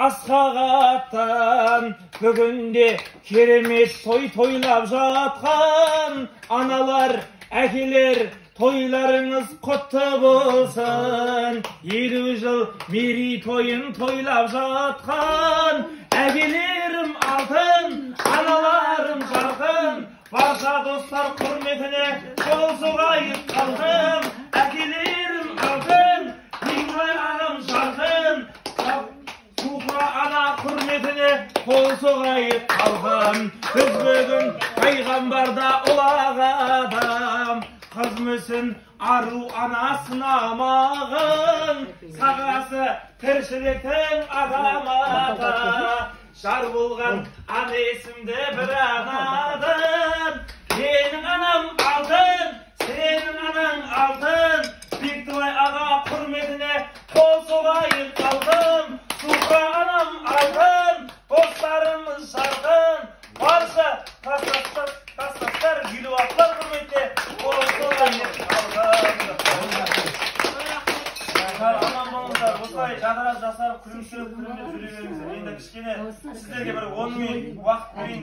Asqaqattan бүгінде керемет той тойлап жатқан аналар, әкелер, тойларыңыз құтты болсын. 50 жыл мерейтойын тойлап жатқан әкелерім алтын, аналарым жарқын, барша достар құрметіне қол соғайық қалқым. Әкелерім алтын, Бекбай ағам жарқын, ана құрметіне қол соғайық қалқым. Біз бүгін пайғамбарда ұлақ адам, қыз мүсін ару анасын амағын, сағасы тіршіліктің азаматы, жар болған ана есімді бір анадан. Менің анам алтын, сенің анаң алтын, Бектібай аға құрметіне қол соғайық қалқым. Суфа анам алтын, достарымыз жарқын, барша тастастар, гүлуатлар құрметіне қол соғайық қалқым. Аман болыңыздар, осылай жадырап жасап, күлімсіреп жүре беріңіздер. Енді кішкене сіздерге бір 10 минут уақыт берейін.